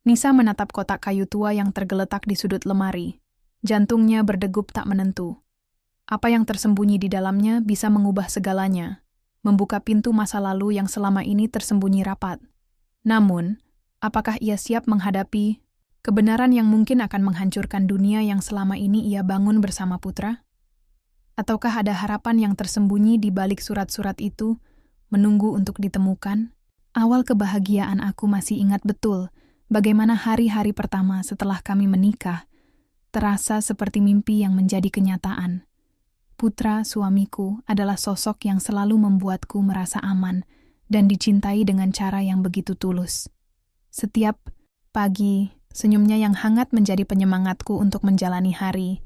Nisa menatap kotak kayu tua yang tergeletak di sudut lemari. Jantungnya berdegup tak menentu. Apa yang tersembunyi di dalamnya bisa mengubah segalanya, membuka pintu masa lalu yang selama ini tersembunyi rapat. Namun, apakah ia siap menghadapi kebenaran yang mungkin akan menghancurkan dunia yang selama ini ia bangun bersama putra? Ataukah ada harapan yang tersembunyi di balik surat-surat itu, menunggu untuk ditemukan? Awal kebahagiaan aku masih ingat betul bagaimana hari-hari pertama setelah kami menikah terasa seperti mimpi yang menjadi kenyataan. Putra suamiku adalah sosok yang selalu membuatku merasa aman dan dicintai dengan cara yang begitu tulus. Setiap pagi, senyumnya yang hangat menjadi penyemangatku untuk menjalani hari.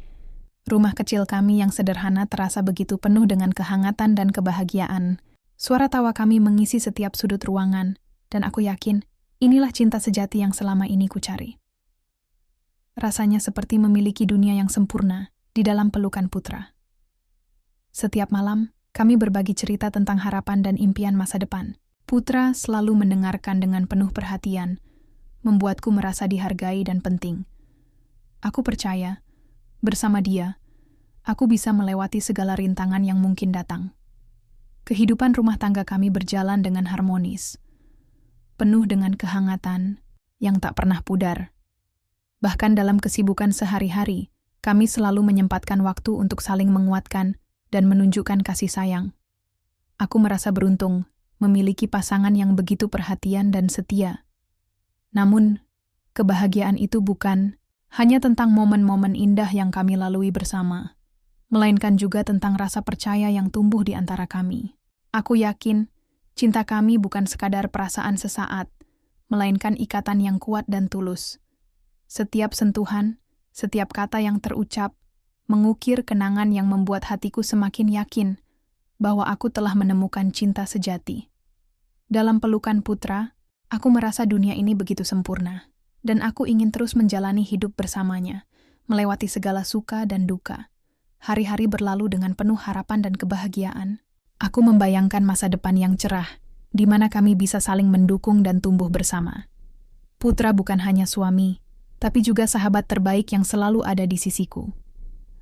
Rumah kecil kami yang sederhana terasa begitu penuh dengan kehangatan dan kebahagiaan. Suara tawa kami mengisi setiap sudut ruangan, dan aku yakin inilah cinta sejati yang selama ini kucari. Rasanya seperti memiliki dunia yang sempurna di dalam pelukan putra. Setiap malam, kami berbagi cerita tentang harapan dan impian masa depan. Putra selalu mendengarkan dengan penuh perhatian, membuatku merasa dihargai dan penting. Aku percaya, bersama dia, aku bisa melewati segala rintangan yang mungkin datang. Kehidupan rumah tangga kami berjalan dengan harmonis, penuh dengan kehangatan yang tak pernah pudar. Bahkan dalam kesibukan sehari-hari, kami selalu menyempatkan waktu untuk saling menguatkan dan menunjukkan kasih sayang. Aku merasa beruntung memiliki pasangan yang begitu perhatian dan setia. Namun, kebahagiaan itu bukan hanya tentang momen-momen indah yang kami lalui bersama, melainkan juga tentang rasa percaya yang tumbuh di antara kami. Aku yakin, cinta kami bukan sekadar perasaan sesaat, melainkan ikatan yang kuat dan tulus. Setiap sentuhan, setiap kata yang terucap, mengukir kenangan yang membuat hatiku semakin yakin bahwa aku telah menemukan cinta sejati. Dalam pelukan putra, aku merasa dunia ini begitu sempurna, dan aku ingin terus menjalani hidup bersamanya, melewati segala suka dan duka. Hari-hari berlalu dengan penuh harapan dan kebahagiaan. Aku membayangkan masa depan yang cerah, di mana kami bisa saling mendukung dan tumbuh bersama. Putra bukan hanya suami, tapi juga sahabat terbaik yang selalu ada di sisiku.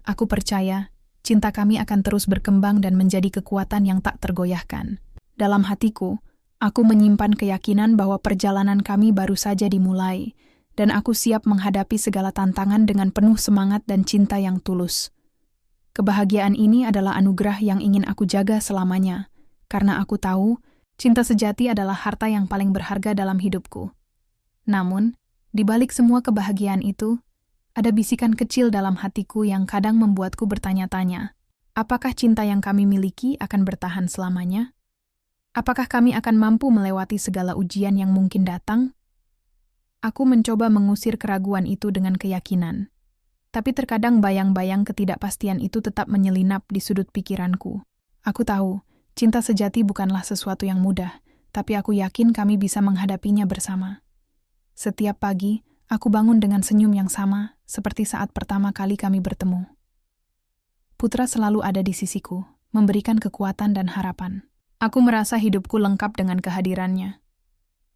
Aku percaya, cinta kami akan terus berkembang dan menjadi kekuatan yang tak tergoyahkan. Dalam hatiku, aku menyimpan keyakinan bahwa perjalanan kami baru saja dimulai, dan aku siap menghadapi segala tantangan dengan penuh semangat dan cinta yang tulus. Kebahagiaan ini adalah anugerah yang ingin aku jaga selamanya, karena aku tahu, cinta sejati adalah harta yang paling berharga dalam hidupku. Namun, di balik semua kebahagiaan itu, ada bisikan kecil dalam hatiku yang kadang membuatku bertanya-tanya, apakah cinta yang kami miliki akan bertahan selamanya? Apakah kami akan mampu melewati segala ujian yang mungkin datang? Aku mencoba mengusir keraguan itu dengan keyakinan. Tapi terkadang bayang-bayang ketidakpastian itu tetap menyelinap di sudut pikiranku. Aku tahu, cinta sejati bukanlah sesuatu yang mudah, tapi aku yakin kami bisa menghadapinya bersama. Setiap pagi, aku bangun dengan senyum yang sama, seperti saat pertama kali kami bertemu. Putra selalu ada di sisiku, memberikan kekuatan dan harapan. Aku merasa hidupku lengkap dengan kehadirannya.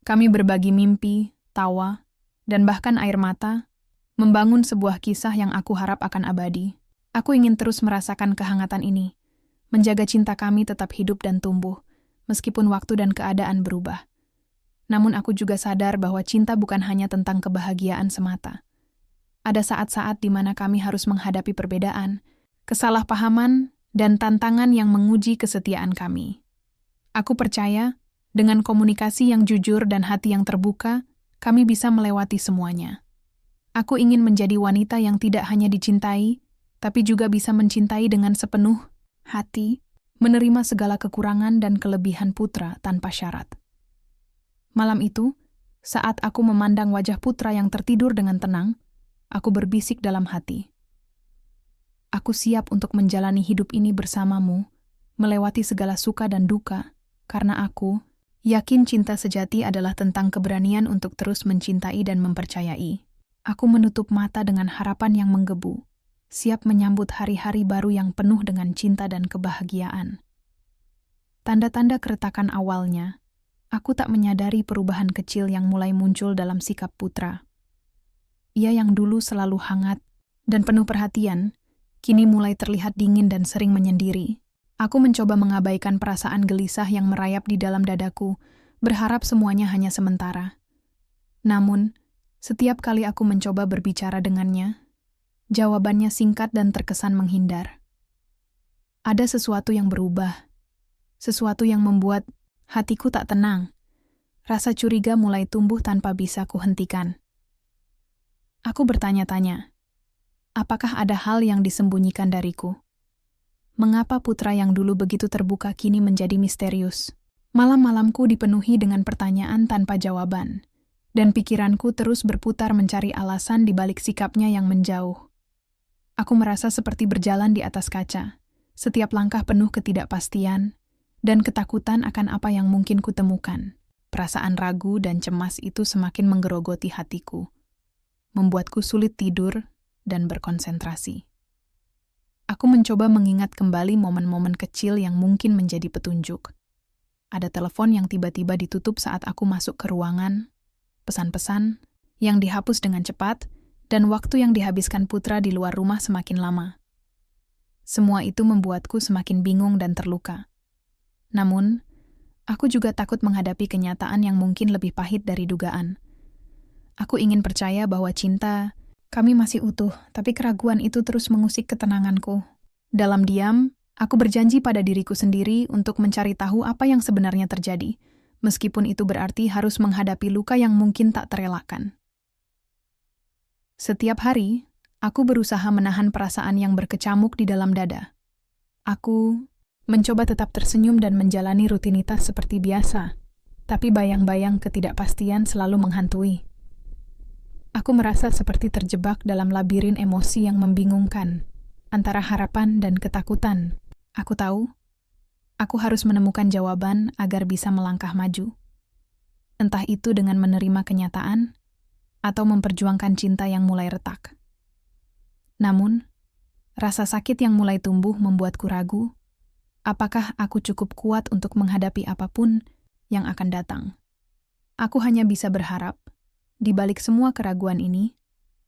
Kami berbagi mimpi, tawa, dan bahkan air mata, membangun sebuah kisah yang aku harap akan abadi. Aku ingin terus merasakan kehangatan ini, menjaga cinta kami tetap hidup dan tumbuh, meskipun waktu dan keadaan berubah. Namun aku juga sadar bahwa cinta bukan hanya tentang kebahagiaan semata. Ada saat-saat di mana kami harus menghadapi perbedaan, kesalahpahaman, dan tantangan yang menguji kesetiaan kami. Aku percaya, dengan komunikasi yang jujur dan hati yang terbuka, kami bisa melewati semuanya. Aku ingin menjadi wanita yang tidak hanya dicintai, tapi juga bisa mencintai dengan sepenuh hati, menerima segala kekurangan dan kelebihan putra tanpa syarat. Malam itu, saat aku memandang wajah putra yang tertidur dengan tenang, aku berbisik dalam hati. Aku siap untuk menjalani hidup ini bersamamu, melewati segala suka dan duka, karena aku yakin cinta sejati adalah tentang keberanian untuk terus mencintai dan mempercayai. Aku menutup mata dengan harapan yang menggebu, siap menyambut hari-hari baru yang penuh dengan cinta dan kebahagiaan. Tanda-tanda keretakan awalnya, aku tak menyadari perubahan kecil yang mulai muncul dalam sikap putra. Ia yang dulu selalu hangat dan penuh perhatian, kini mulai terlihat dingin dan sering menyendiri. Aku mencoba mengabaikan perasaan gelisah yang merayap di dalam dadaku, berharap semuanya hanya sementara. Namun, setiap kali aku mencoba berbicara dengannya, jawabannya singkat dan terkesan menghindar. Ada sesuatu yang berubah, sesuatu yang membuat hatiku tak tenang. Rasa curiga mulai tumbuh tanpa bisa kuhentikan. Aku bertanya-tanya, apakah ada hal yang disembunyikan dariku? Mengapa Putra yang dulu begitu terbuka kini menjadi misterius? Malam-malamku dipenuhi dengan pertanyaan tanpa jawaban, dan pikiranku terus berputar mencari alasan di balik sikapnya yang menjauh. Aku merasa seperti berjalan di atas kaca, setiap langkah penuh ketidakpastian, dan ketakutan akan apa yang mungkin kutemukan. Perasaan ragu dan cemas itu semakin menggerogoti hatiku, membuatku sulit tidur dan berkonsentrasi. Aku mencoba mengingat kembali momen-momen kecil yang mungkin menjadi petunjuk. Ada telepon yang tiba-tiba ditutup saat aku masuk ke ruangan, pesan-pesan yang dihapus dengan cepat, dan waktu yang dihabiskan Putra di luar rumah semakin lama. Semua itu membuatku semakin bingung dan terluka. Namun, aku juga takut menghadapi kenyataan yang mungkin lebih pahit dari dugaan. Aku ingin percaya bahwa cinta kami masih utuh, tapi keraguan itu terus mengusik ketenanganku. Dalam diam, aku berjanji pada diriku sendiri untuk mencari tahu apa yang sebenarnya terjadi, meskipun itu berarti harus menghadapi luka yang mungkin tak terelakkan. Setiap hari, aku berusaha menahan perasaan yang berkecamuk di dalam dada. Aku mencoba tetap tersenyum dan menjalani rutinitas seperti biasa, tapi bayang-bayang ketidakpastian selalu menghantui. Aku merasa seperti terjebak dalam labirin emosi yang membingungkan, antara harapan dan ketakutan. Aku tahu, aku harus menemukan jawaban agar bisa melangkah maju. Entah itu dengan menerima kenyataan, atau memperjuangkan cinta yang mulai retak. Namun, rasa sakit yang mulai tumbuh membuatku ragu, apakah aku cukup kuat untuk menghadapi apapun yang akan datang. Aku hanya bisa berharap, di balik semua keraguan ini,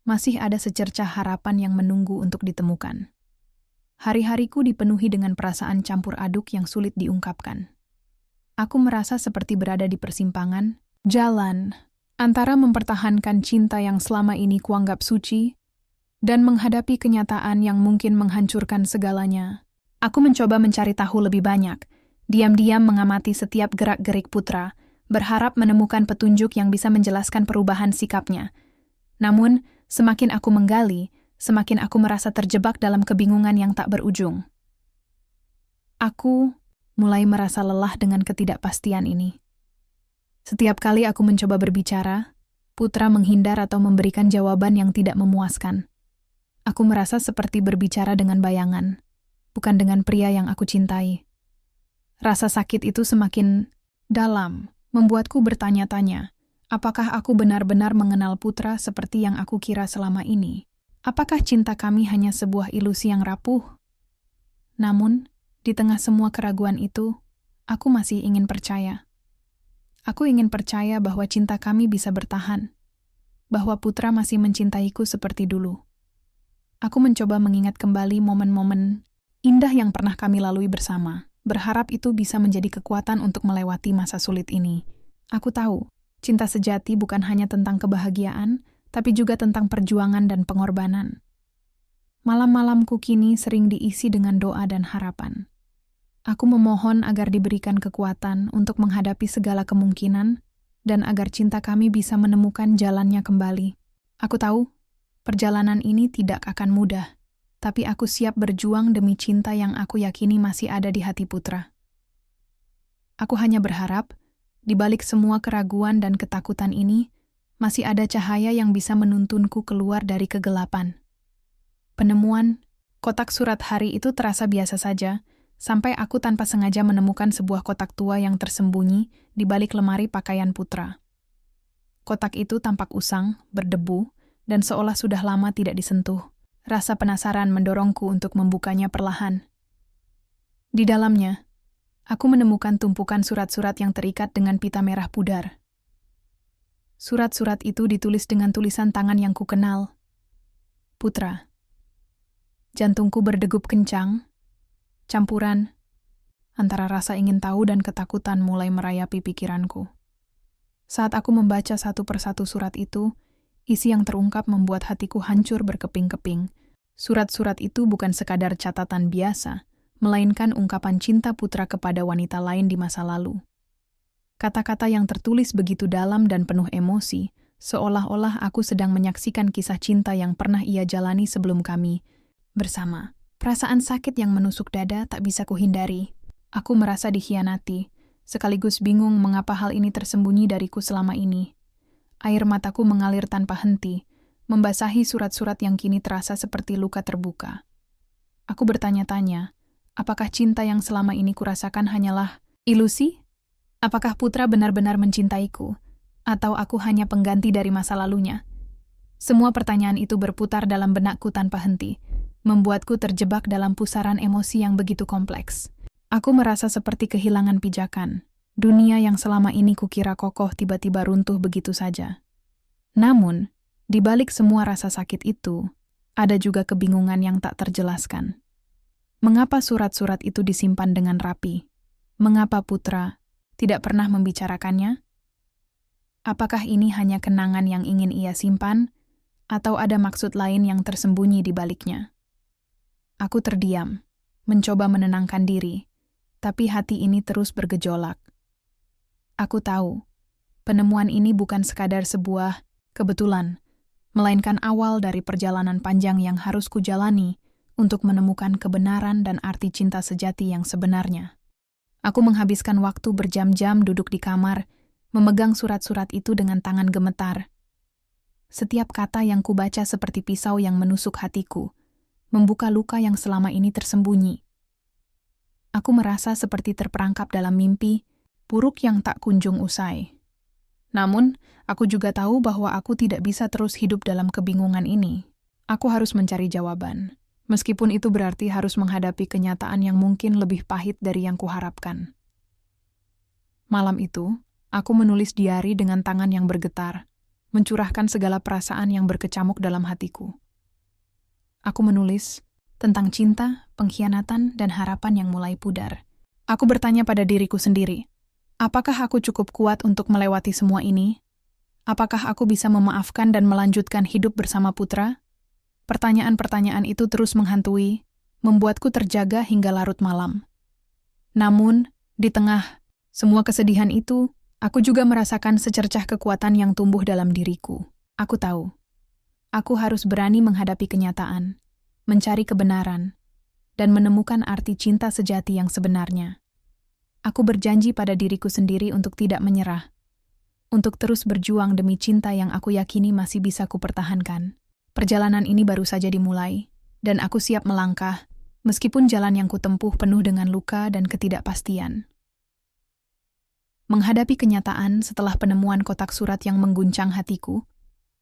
masih ada secercah harapan yang menunggu untuk ditemukan. Hari-hariku dipenuhi dengan perasaan campur aduk yang sulit diungkapkan. Aku merasa seperti berada di persimpangan, jalan, antara mempertahankan cinta yang selama ini kuanggap suci, dan menghadapi kenyataan yang mungkin menghancurkan segalanya. Aku mencoba mencari tahu lebih banyak, diam-diam mengamati setiap gerak-gerik Putra, berharap menemukan petunjuk yang bisa menjelaskan perubahan sikapnya. Namun, semakin aku menggali, semakin aku merasa terjebak dalam kebingungan yang tak berujung. Aku mulai merasa lelah dengan ketidakpastian ini. Setiap kali aku mencoba berbicara, Putra menghindar atau memberikan jawaban yang tidak memuaskan. Aku merasa seperti berbicara dengan bayangan, bukan dengan pria yang aku cintai. Rasa sakit itu semakin dalam, membuatku bertanya-tanya, apakah aku benar-benar mengenal Putra seperti yang aku kira selama ini? Apakah cinta kami hanya sebuah ilusi yang rapuh? Namun, di tengah semua keraguan itu, aku masih ingin percaya. Aku ingin percaya bahwa cinta kami bisa bertahan, bahwa Putra masih mencintaiku seperti dulu. Aku mencoba mengingat kembali momen-momen indah yang pernah kami lalui bersama, berharap itu bisa menjadi kekuatan untuk melewati masa sulit ini. Aku tahu, cinta sejati bukan hanya tentang kebahagiaan, tapi juga tentang perjuangan dan pengorbanan. Malam-malamku kini sering diisi dengan doa dan harapan. Aku memohon agar diberikan kekuatan untuk menghadapi segala kemungkinan, dan agar cinta kami bisa menemukan jalannya kembali. Aku tahu, perjalanan ini tidak akan mudah, tapi aku siap berjuang demi cinta yang aku yakini masih ada di hati Putra. Aku hanya berharap, di balik semua keraguan dan ketakutan ini, masih ada cahaya yang bisa menuntunku keluar dari kegelapan. Penemuan kotak surat hari itu terasa biasa saja, sampai aku tanpa sengaja menemukan sebuah kotak tua yang tersembunyi di balik lemari pakaian Putra. Kotak itu tampak usang, berdebu, dan seolah sudah lama tidak disentuh. Rasa penasaran mendorongku untuk membukanya perlahan. Di dalamnya, aku menemukan tumpukan surat-surat yang terikat dengan pita merah pudar. Surat-surat itu ditulis dengan tulisan tangan yang kukenal. Putra. Jantungku berdegup kencang, campuran antara rasa ingin tahu dan ketakutan mulai merayapi pikiranku. Saat aku membaca satu persatu surat itu, isi yang terungkap membuat hatiku hancur berkeping-keping. Surat-surat itu bukan sekadar catatan biasa, melainkan ungkapan cinta putra kepada wanita lain di masa lalu. Kata-kata yang tertulis begitu dalam dan penuh emosi, seolah-olah aku sedang menyaksikan kisah cinta yang pernah ia jalani sebelum kami bersama. Perasaan sakit yang menusuk dada tak bisa kuhindari. Aku merasa dikhianati, sekaligus bingung mengapa hal ini tersembunyi dariku selama ini. Air mataku mengalir tanpa henti, membasahi surat-surat yang kini terasa seperti luka terbuka. Aku bertanya-tanya, apakah cinta yang selama ini kurasakan hanyalah ilusi? Apakah putra benar-benar mencintaiku? Atau aku hanya pengganti dari masa lalunya? Semua pertanyaan itu berputar dalam benakku tanpa henti, membuatku terjebak dalam pusaran emosi yang begitu kompleks. Aku merasa seperti kehilangan pijakan. Dunia yang selama ini kukira kokoh tiba-tiba runtuh begitu saja. Namun, di balik semua rasa sakit itu, ada juga kebingungan yang tak terjelaskan. Mengapa surat-surat itu disimpan dengan rapi? Mengapa putra tidak pernah membicarakannya? Apakah ini hanya kenangan yang ingin ia simpan, atau ada maksud lain yang tersembunyi di baliknya? Aku terdiam, mencoba menenangkan diri, tapi hati ini terus bergejolak. Aku tahu, penemuan ini bukan sekadar sebuah kebetulan, melainkan awal dari perjalanan panjang yang harus kujalani untuk menemukan kebenaran dan arti cinta sejati yang sebenarnya. Aku menghabiskan waktu berjam-jam duduk di kamar, memegang surat-surat itu dengan tangan gemetar. Setiap kata yang kubaca seperti pisau yang menusuk hatiku, membuka luka yang selama ini tersembunyi. Aku merasa seperti terperangkap dalam mimpi buruk yang tak kunjung usai. Namun, aku juga tahu bahwa aku tidak bisa terus hidup dalam kebingungan ini. Aku harus mencari jawaban, meskipun itu berarti harus menghadapi kenyataan yang mungkin lebih pahit dari yang kuharapkan. Malam itu, aku menulis diari dengan tangan yang bergetar, mencurahkan segala perasaan yang berkecamuk dalam hatiku. Aku menulis tentang cinta, pengkhianatan, dan harapan yang mulai pudar. Aku bertanya pada diriku sendiri, apakah aku cukup kuat untuk melewati semua ini? Apakah aku bisa memaafkan dan melanjutkan hidup bersama putra? Pertanyaan-pertanyaan itu terus menghantui, membuatku terjaga hingga larut malam. Namun, di tengah semua kesedihan itu, aku juga merasakan secercah kekuatan yang tumbuh dalam diriku. Aku tahu, aku harus berani menghadapi kenyataan, mencari kebenaran, dan menemukan arti cinta sejati yang sebenarnya. Aku berjanji pada diriku sendiri untuk tidak menyerah, untuk terus berjuang demi cinta yang aku yakini masih bisa kupertahankan. Perjalanan ini baru saja dimulai, dan aku siap melangkah, meskipun jalan yang kutempuh penuh dengan luka dan ketidakpastian. Menghadapi kenyataan setelah penemuan kotak surat yang mengguncang hatiku,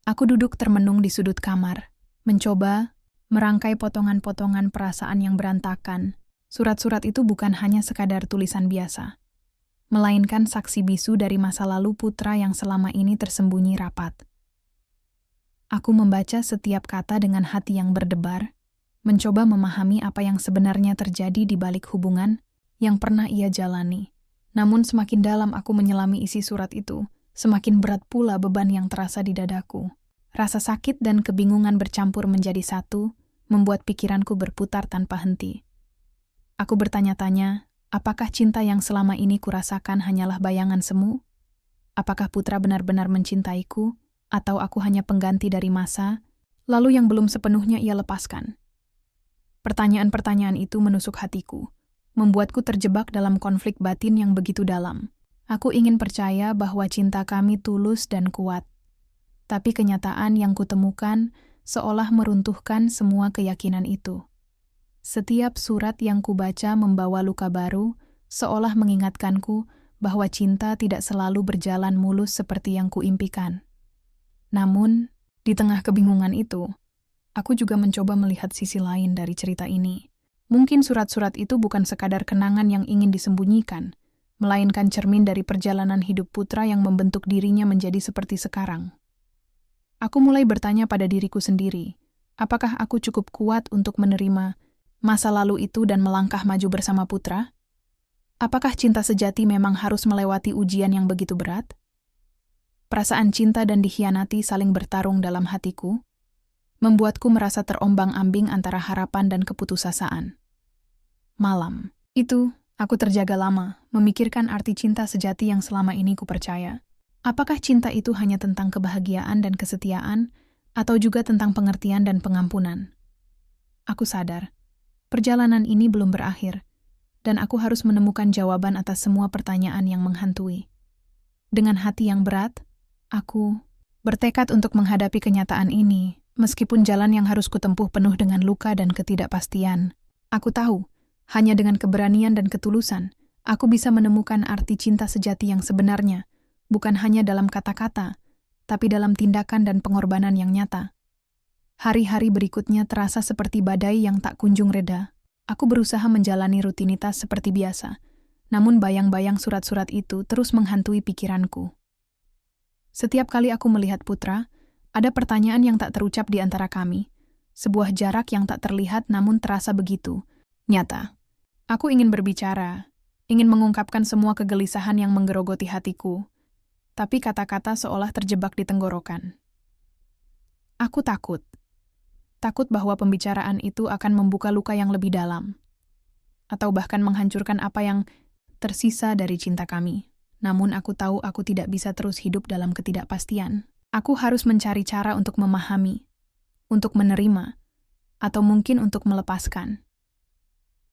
aku duduk termenung di sudut kamar, mencoba merangkai potongan-potongan perasaan yang berantakan. Surat-surat itu bukan hanya sekadar tulisan biasa, melainkan saksi bisu dari masa lalu putra yang selama ini tersembunyi rapat. Aku membaca setiap kata dengan hati yang berdebar, mencoba memahami apa yang sebenarnya terjadi di balik hubungan yang pernah ia jalani. Namun semakin dalam aku menyelami isi surat itu, semakin berat pula beban yang terasa di dadaku. Rasa sakit dan kebingungan bercampur menjadi satu, membuat pikiranku berputar tanpa henti. Aku bertanya-tanya, apakah cinta yang selama ini kurasakan hanyalah bayangan semu? Apakah putra benar-benar mencintaiku, atau aku hanya pengganti dari masa, lalu yang belum sepenuhnya ia lepaskan? Pertanyaan-pertanyaan itu menusuk hatiku, membuatku terjebak dalam konflik batin yang begitu dalam. Aku ingin percaya bahwa cinta kami tulus dan kuat, tapi kenyataan yang kutemukan seolah meruntuhkan semua keyakinan itu. Setiap surat yang kubaca membawa luka baru, seolah mengingatkanku bahwa cinta tidak selalu berjalan mulus seperti yang kuimpikan. Namun, di tengah kebingungan itu, aku juga mencoba melihat sisi lain dari cerita ini. Mungkin surat-surat itu bukan sekadar kenangan yang ingin disembunyikan, melainkan cermin dari perjalanan hidup Putra yang membentuk dirinya menjadi seperti sekarang. Aku mulai bertanya pada diriku sendiri, apakah aku cukup kuat untuk menerima masa lalu itu dan melangkah maju bersama Putra? Apakah cinta sejati memang harus melewati ujian yang begitu berat? Perasaan cinta dan dikhianati saling bertarung dalam hatiku, membuatku merasa terombang-ambing antara harapan dan keputusasaan. Malam itu, aku terjaga lama, memikirkan arti cinta sejati yang selama ini kupercaya. Apakah cinta itu hanya tentang kebahagiaan dan kesetiaan, atau juga tentang pengertian dan pengampunan? Aku sadar, perjalanan ini belum berakhir, dan aku harus menemukan jawaban atas semua pertanyaan yang menghantui. Dengan hati yang berat, aku bertekad untuk menghadapi kenyataan ini, meskipun jalan yang harus kutempuh penuh dengan luka dan ketidakpastian. Aku tahu, hanya dengan keberanian dan ketulusan, aku bisa menemukan arti cinta sejati yang sebenarnya, bukan hanya dalam kata-kata, tapi dalam tindakan dan pengorbanan yang nyata. Hari-hari berikutnya terasa seperti badai yang tak kunjung reda. Aku berusaha menjalani rutinitas seperti biasa, namun bayang-bayang surat-surat itu terus menghantui pikiranku. Setiap kali aku melihat Putra, ada pertanyaan yang tak terucap di antara kami, sebuah jarak yang tak terlihat namun terasa begitu nyata. Aku ingin berbicara, ingin mengungkapkan semua kegelisahan yang menggerogoti hatiku, tapi kata-kata seolah terjebak di tenggorokan. Aku takut. Takut bahwa pembicaraan itu akan membuka luka yang lebih dalam, atau bahkan menghancurkan apa yang tersisa dari cinta kami. Namun aku tahu aku tidak bisa terus hidup dalam ketidakpastian. Aku harus mencari cara untuk memahami, untuk menerima, atau mungkin untuk melepaskan.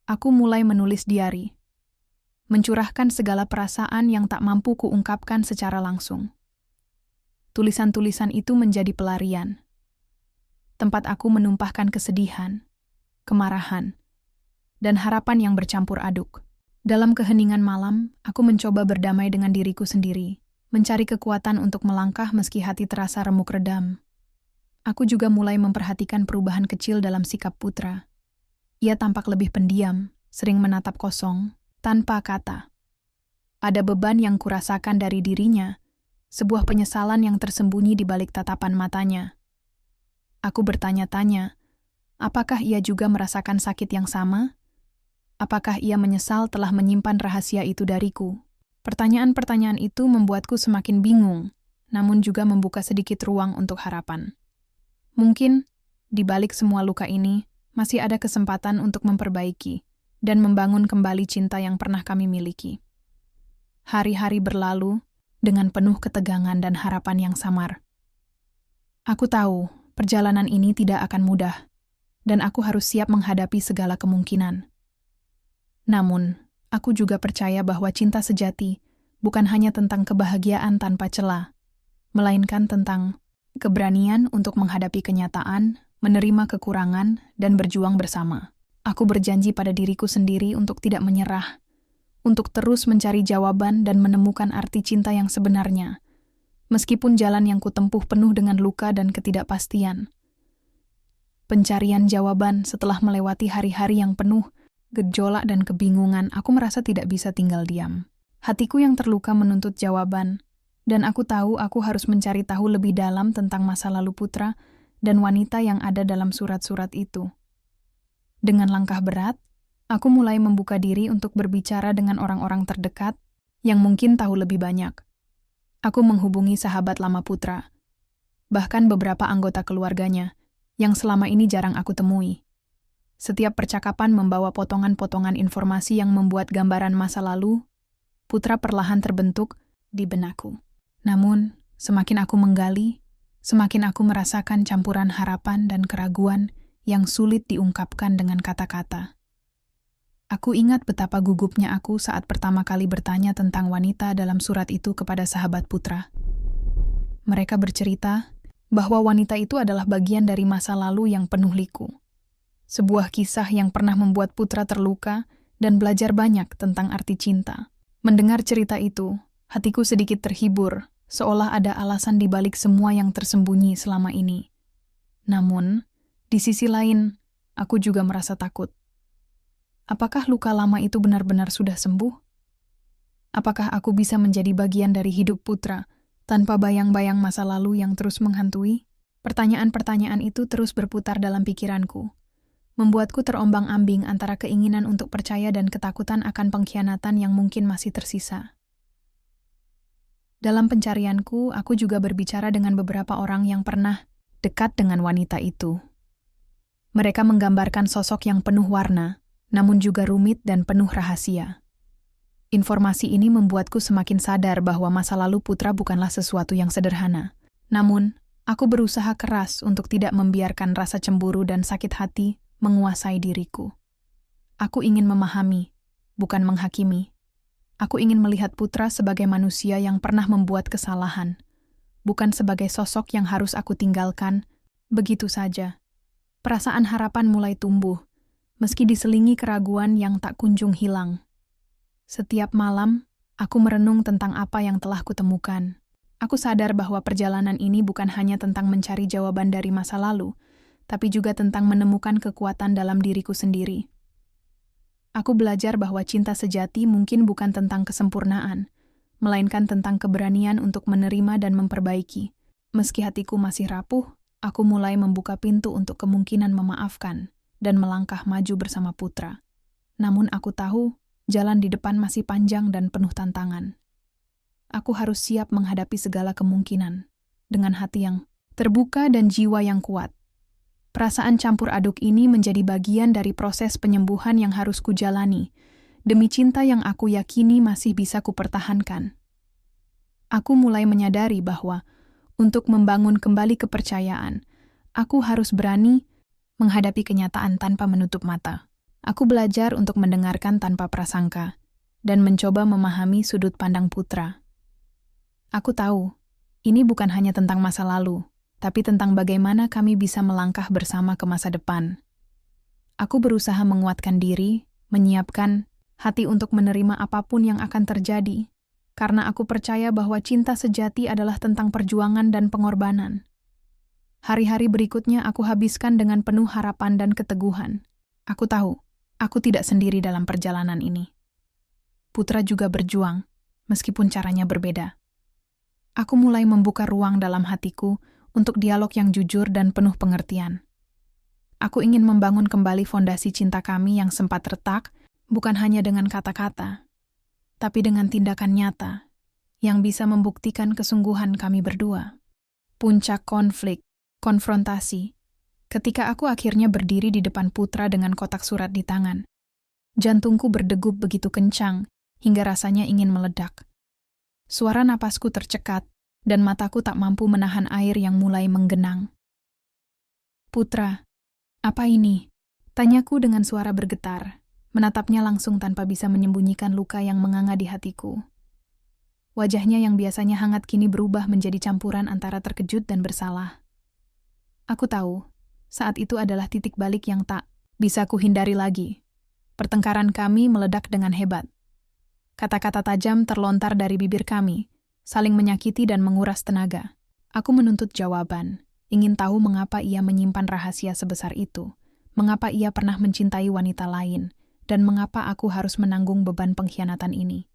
Aku mulai menulis diari, mencurahkan segala perasaan yang tak mampu kuungkapkan secara langsung. Tulisan-tulisan itu menjadi pelarian, tempat aku menumpahkan kesedihan, kemarahan, dan harapan yang bercampur aduk. Dalam keheningan malam, aku mencoba berdamai dengan diriku sendiri, mencari kekuatan untuk melangkah meski hati terasa remuk redam. Aku juga mulai memperhatikan perubahan kecil dalam sikap Putra. Ia tampak lebih pendiam, sering menatap kosong, tanpa kata. Ada beban yang kurasakan dari dirinya, sebuah penyesalan yang tersembunyi di balik tatapan matanya. Aku bertanya-tanya, apakah ia juga merasakan sakit yang sama? Apakah ia menyesal telah menyimpan rahasia itu dariku? Pertanyaan-pertanyaan itu membuatku semakin bingung, namun juga membuka sedikit ruang untuk harapan. Mungkin, di balik semua luka ini, masih ada kesempatan untuk memperbaiki dan membangun kembali cinta yang pernah kami miliki. Hari-hari berlalu dengan penuh ketegangan dan harapan yang samar. Aku tahu perjalanan ini tidak akan mudah, dan aku harus siap menghadapi segala kemungkinan. Namun, aku juga percaya bahwa cinta sejati bukan hanya tentang kebahagiaan tanpa celah, melainkan tentang keberanian untuk menghadapi kenyataan, menerima kekurangan, dan berjuang bersama. Aku berjanji pada diriku sendiri untuk tidak menyerah, untuk terus mencari jawaban dan menemukan arti cinta yang sebenarnya, meskipun jalan yang kutempuh penuh dengan luka dan ketidakpastian. Pencarian jawaban setelah melewati hari-hari yang penuh gejolak dan kebingungan, aku merasa tidak bisa tinggal diam. Hatiku yang terluka menuntut jawaban, dan aku tahu aku harus mencari tahu lebih dalam tentang masa lalu Putra dan wanita yang ada dalam surat-surat itu. Dengan langkah berat, aku mulai membuka diri untuk berbicara dengan orang-orang terdekat yang mungkin tahu lebih banyak. Aku menghubungi sahabat lama Putra, bahkan beberapa anggota keluarganya, yang selama ini jarang aku temui. Setiap percakapan membawa potongan-potongan informasi yang membuat gambaran masa lalu Putra perlahan terbentuk di benakku. Namun, semakin aku menggali, semakin aku merasakan campuran harapan dan keraguan yang sulit diungkapkan dengan kata-kata. Aku ingat betapa gugupnya aku saat pertama kali bertanya tentang wanita dalam surat itu kepada sahabat Putra. Mereka bercerita bahwa wanita itu adalah bagian dari masa lalu yang penuh liku. Sebuah kisah yang pernah membuat Putra terluka dan belajar banyak tentang arti cinta. Mendengar cerita itu, hatiku sedikit terhibur, seolah ada alasan di balik semua yang tersembunyi selama ini. Namun, di sisi lain, aku juga merasa takut. Apakah luka lama itu benar-benar sudah sembuh? Apakah aku bisa menjadi bagian dari hidup Putra tanpa bayang-bayang masa lalu yang terus menghantui? Pertanyaan-pertanyaan itu terus berputar dalam pikiranku, membuatku terombang-ambing antara keinginan untuk percaya dan ketakutan akan pengkhianatan yang mungkin masih tersisa. Dalam pencarianku, aku juga berbicara dengan beberapa orang yang pernah dekat dengan wanita itu. Mereka menggambarkan sosok yang penuh warna, namun juga rumit dan penuh rahasia. Informasi ini membuatku semakin sadar bahwa masa lalu Putra bukanlah sesuatu yang sederhana. Namun, aku berusaha keras untuk tidak membiarkan rasa cemburu dan sakit hati menguasai diriku. Aku ingin memahami, bukan menghakimi. Aku ingin melihat Putra sebagai manusia yang pernah membuat kesalahan, bukan sebagai sosok yang harus aku tinggalkan begitu saja. Perasaan harapan mulai tumbuh, meski diselingi keraguan yang tak kunjung hilang. Setiap malam, aku merenung tentang apa yang telah kutemukan. Aku sadar bahwa perjalanan ini bukan hanya tentang mencari jawaban dari masa lalu, tapi juga tentang menemukan kekuatan dalam diriku sendiri. Aku belajar bahwa cinta sejati mungkin bukan tentang kesempurnaan, melainkan tentang keberanian untuk menerima dan memperbaiki. Meski hatiku masih rapuh, aku mulai membuka pintu untuk kemungkinan memaafkan dan melangkah maju bersama Putra. Namun aku tahu, jalan di depan masih panjang dan penuh tantangan. Aku harus siap menghadapi segala kemungkinan, dengan hati yang terbuka dan jiwa yang kuat. Perasaan campur aduk ini menjadi bagian dari proses penyembuhan yang harus kujalani, demi cinta yang aku yakini masih bisa kupertahankan. Aku mulai menyadari bahwa, untuk membangun kembali kepercayaan, aku harus berani menghadapi kenyataan tanpa menutup mata. Aku belajar untuk mendengarkan tanpa prasangka dan mencoba memahami sudut pandang Putra. Aku tahu, ini bukan hanya tentang masa lalu, tapi tentang bagaimana kami bisa melangkah bersama ke masa depan. Aku berusaha menguatkan diri, menyiapkan hati untuk menerima apapun yang akan terjadi, karena aku percaya bahwa cinta sejati adalah tentang perjuangan dan pengorbanan. Hari-hari berikutnya aku habiskan dengan penuh harapan dan keteguhan. Aku tahu, aku tidak sendiri dalam perjalanan ini. Putra juga berjuang, meskipun caranya berbeda. Aku mulai membuka ruang dalam hatiku untuk dialog yang jujur dan penuh pengertian. Aku ingin membangun kembali fondasi cinta kami yang sempat retak, bukan hanya dengan kata-kata, tapi dengan tindakan nyata yang bisa membuktikan kesungguhan kami berdua. Puncak konflik, konfrontasi, ketika aku akhirnya berdiri di depan Putra dengan kotak surat di tangan. Jantungku berdegup begitu kencang, hingga rasanya ingin meledak. Suara napasku tercekat, dan mataku tak mampu menahan air yang mulai menggenang. Putra, apa ini? Tanyaku dengan suara bergetar, menatapnya langsung tanpa bisa menyembunyikan luka yang menganga di hatiku. Wajahnya yang biasanya hangat kini berubah menjadi campuran antara terkejut dan bersalah. Aku tahu, saat itu adalah titik balik yang tak bisa kuhindari lagi. Pertengkaran kami meledak dengan hebat. Kata-kata tajam terlontar dari bibir kami, saling menyakiti dan menguras tenaga. Aku menuntut jawaban, ingin tahu mengapa ia menyimpan rahasia sebesar itu, mengapa ia pernah mencintai wanita lain, dan mengapa aku harus menanggung beban pengkhianatan ini.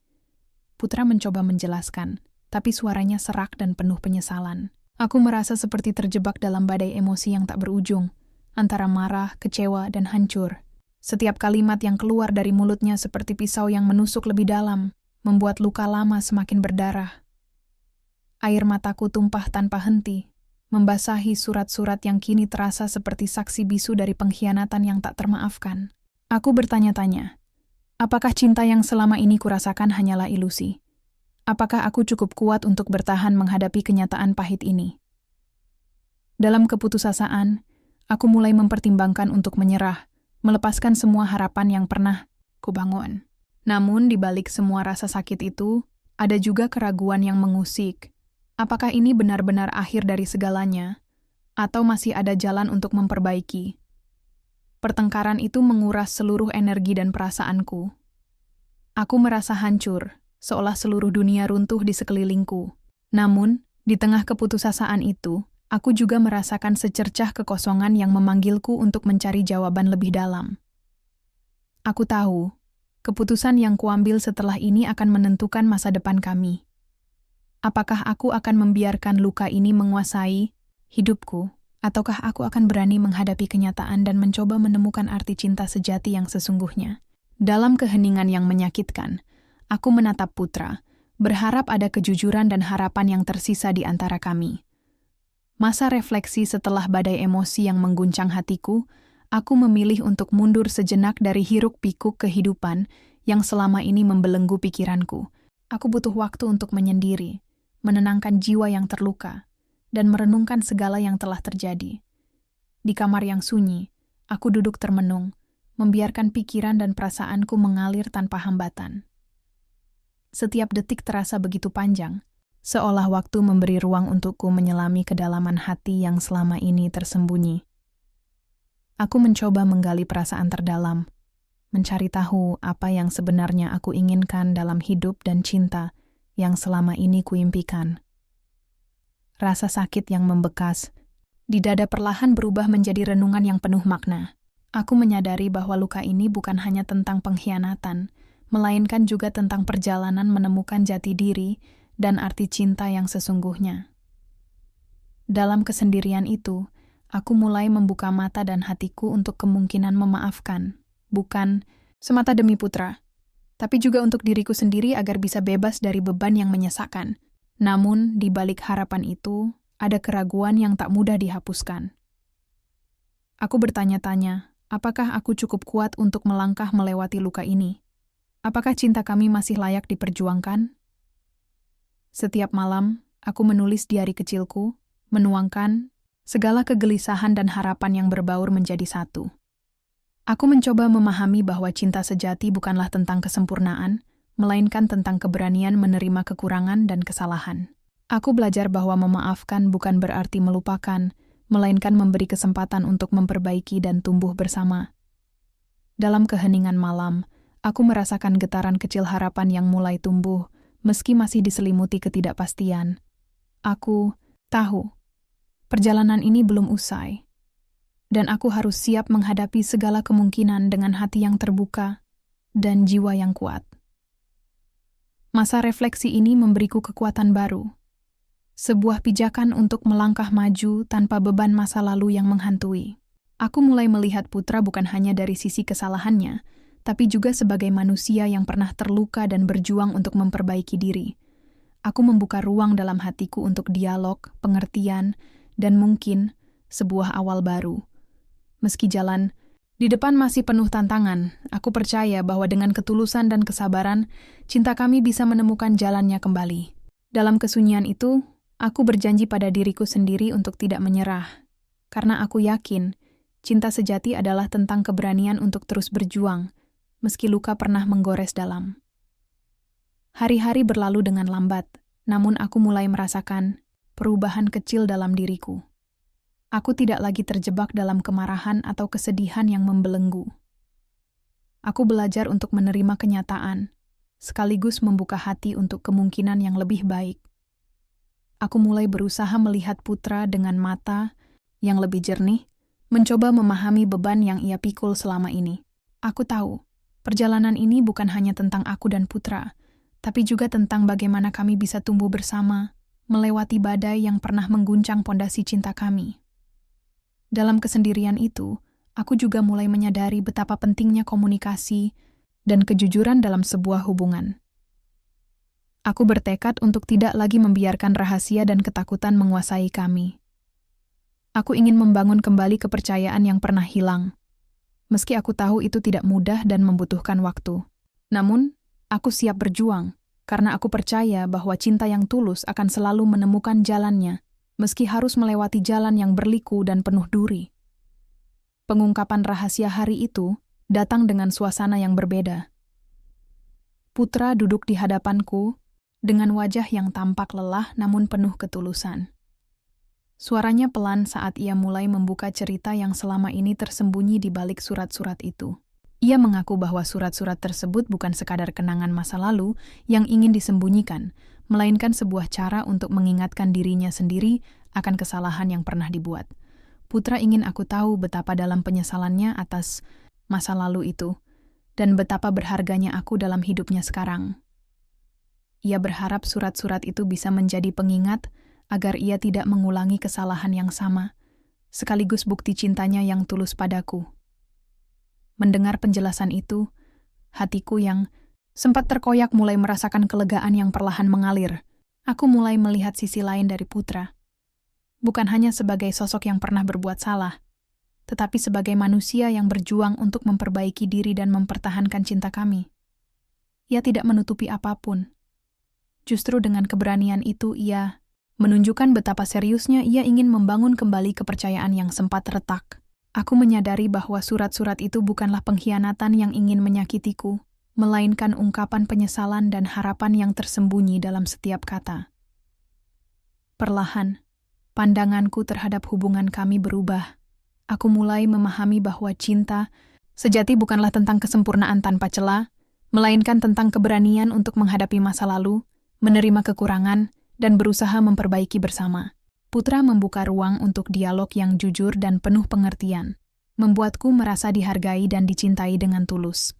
Putra mencoba menjelaskan, tapi suaranya serak dan penuh penyesalan. Aku merasa seperti terjebak dalam badai emosi yang tak berujung, antara marah, kecewa, dan hancur. Setiap kalimat yang keluar dari mulutnya seperti pisau yang menusuk lebih dalam, membuat luka lama semakin berdarah. Air mataku tumpah tanpa henti, membasahi surat-surat yang kini terasa seperti saksi bisu dari pengkhianatan yang tak termaafkan. Aku bertanya-tanya, apakah cinta yang selama ini kurasakan hanyalah ilusi? Apakah aku cukup kuat untuk bertahan menghadapi kenyataan pahit ini? Dalam keputusasaan, aku mulai mempertimbangkan untuk menyerah, melepaskan semua harapan yang pernah kubangun. Namun di balik semua rasa sakit itu, ada juga keraguan yang mengusik. Apakah ini benar-benar akhir dari segalanya, atau masih ada jalan untuk memperbaiki? Pertengkaran itu menguras seluruh energi dan perasaanku. Aku merasa hancur, seolah seluruh dunia runtuh di sekelilingku. Namun, di tengah keputusasaan itu, aku juga merasakan secercah kekosongan yang memanggilku untuk mencari jawaban lebih dalam. Aku tahu, Keputusan yang kuambil setelah ini akan menentukan masa depan kami. Apakah aku akan membiarkan luka ini menguasai hidupku, ataukah aku akan berani menghadapi kenyataan dan mencoba menemukan arti cinta sejati yang sesungguhnya? Dalam keheningan yang menyakitkan, aku menatap Putra, berharap ada kejujuran dan harapan yang tersisa di antara kami. Masa refleksi setelah badai emosi yang mengguncang hatiku, aku memilih untuk mundur sejenak dari hiruk-pikuk kehidupan yang selama ini membelenggu pikiranku. Aku butuh waktu untuk menyendiri, menenangkan jiwa yang terluka, dan merenungkan segala yang telah terjadi. Di kamar yang sunyi, aku duduk termenung, membiarkan pikiran dan perasaanku mengalir tanpa hambatan. Setiap detik terasa begitu panjang, seolah waktu memberi ruang untukku menyelami kedalaman hati yang selama ini tersembunyi. Aku mencoba menggali perasaan terdalam, mencari tahu apa yang sebenarnya aku inginkan dalam hidup dan cinta yang selama ini kuimpikan. Rasa sakit yang membekas di dada perlahan berubah menjadi renungan yang penuh makna. Aku menyadari bahwa luka ini bukan hanya tentang pengkhianatan, melainkan juga tentang perjalanan menemukan jati diri dan arti cinta yang sesungguhnya. Dalam kesendirian itu, aku mulai membuka mata dan hatiku untuk kemungkinan memaafkan, bukan semata demi Putra, tapi juga untuk diriku sendiri agar bisa bebas dari beban yang menyesakkan. Namun, di balik harapan itu, ada keraguan yang tak mudah dihapuskan. Aku bertanya-tanya, apakah aku cukup kuat untuk melangkah melewati luka ini? Apakah cinta kami masih layak diperjuangkan? Setiap malam, aku menulis diari kecilku, menuangkan segala kegelisahan dan harapan yang berbaur menjadi satu. Aku mencoba memahami bahwa cinta sejati bukanlah tentang kesempurnaan, melainkan tentang keberanian menerima kekurangan dan kesalahan. Aku belajar bahwa memaafkan bukan berarti melupakan, melainkan memberi kesempatan untuk memperbaiki dan tumbuh bersama. Dalam keheningan malam, aku merasakan getaran kecil harapan yang mulai tumbuh, meski masih diselimuti ketidakpastian. Aku tahu perjalanan ini belum usai, dan aku harus siap menghadapi segala kemungkinan dengan hati yang terbuka dan jiwa yang kuat. Masa refleksi ini memberiku kekuatan baru, sebuah pijakan untuk melangkah maju tanpa beban masa lalu yang menghantui. Aku mulai melihat Putra bukan hanya dari sisi kesalahannya, tapi juga sebagai manusia yang pernah terluka dan berjuang untuk memperbaiki diri. Aku membuka ruang dalam hatiku untuk dialog, pengertian, dan mungkin sebuah awal baru. Meski jalan di depan masih penuh tantangan, aku percaya bahwa dengan ketulusan dan kesabaran, cinta kami bisa menemukan jalannya kembali. Dalam kesunyian itu, aku berjanji pada diriku sendiri untuk tidak menyerah, karena aku yakin cinta sejati adalah tentang keberanian untuk terus berjuang, meski luka pernah menggores dalam. Hari-hari berlalu dengan lambat, namun aku mulai merasakan perubahan kecil dalam diriku. Aku tidak lagi terjebak dalam kemarahan atau kesedihan yang membelenggu. Aku belajar untuk menerima kenyataan, sekaligus membuka hati untuk kemungkinan yang lebih baik. Aku mulai berusaha melihat Putra dengan mata yang lebih jernih, mencoba memahami beban yang ia pikul selama ini. Aku tahu, perjalanan ini bukan hanya tentang aku dan Putra, tapi juga tentang bagaimana kami bisa tumbuh bersama, melewati badai yang pernah mengguncang pondasi cinta kami. Dalam kesendirian itu, aku juga mulai menyadari betapa pentingnya komunikasi dan kejujuran dalam sebuah hubungan. Aku bertekad untuk tidak lagi membiarkan rahasia dan ketakutan menguasai kami. Aku ingin membangun kembali kepercayaan yang pernah hilang. Meski aku tahu itu tidak mudah dan membutuhkan waktu. Namun, aku siap berjuang, karena aku percaya bahwa cinta yang tulus akan selalu menemukan jalannya, meski harus melewati jalan yang berliku dan penuh duri. Pengungkapan rahasia hari itu datang dengan suasana yang berbeda. Putra duduk di hadapanku dengan wajah yang tampak lelah namun penuh ketulusan. Suaranya pelan saat ia mulai membuka cerita yang selama ini tersembunyi di balik surat-surat itu. Ia mengaku bahwa surat-surat tersebut bukan sekadar kenangan masa lalu yang ingin disembunyikan, melainkan sebuah cara untuk mengingatkan dirinya sendiri akan kesalahan yang pernah dibuat. Putra ingin aku tahu betapa dalam penyesalannya atas masa lalu itu, dan betapa berharganya aku dalam hidupnya sekarang. Ia berharap surat-surat itu bisa menjadi pengingat agar ia tidak mengulangi kesalahan yang sama, sekaligus bukti cintanya yang tulus padaku. Mendengar penjelasan itu, hatiku yang sempat terkoyak mulai merasakan kelegaan yang perlahan mengalir. Aku mulai melihat sisi lain dari Putra. Bukan hanya sebagai sosok yang pernah berbuat salah, tetapi sebagai manusia yang berjuang untuk memperbaiki diri dan mempertahankan cinta kami. Ia tidak menutupi apapun. Justru dengan keberanian itu ia menunjukkan betapa seriusnya ia ingin membangun kembali kepercayaan yang sempat retak. Aku menyadari bahwa surat-surat itu bukanlah pengkhianatan yang ingin menyakitiku, melainkan ungkapan penyesalan dan harapan yang tersembunyi dalam setiap kata. Perlahan, pandanganku terhadap hubungan kami berubah. Aku mulai memahami bahwa cinta sejati bukanlah tentang kesempurnaan tanpa celah, melainkan tentang keberanian untuk menghadapi masa lalu, menerima kekurangan, dan berusaha memperbaiki bersama. Putra membuka ruang untuk dialog yang jujur dan penuh pengertian, membuatku merasa dihargai dan dicintai dengan tulus.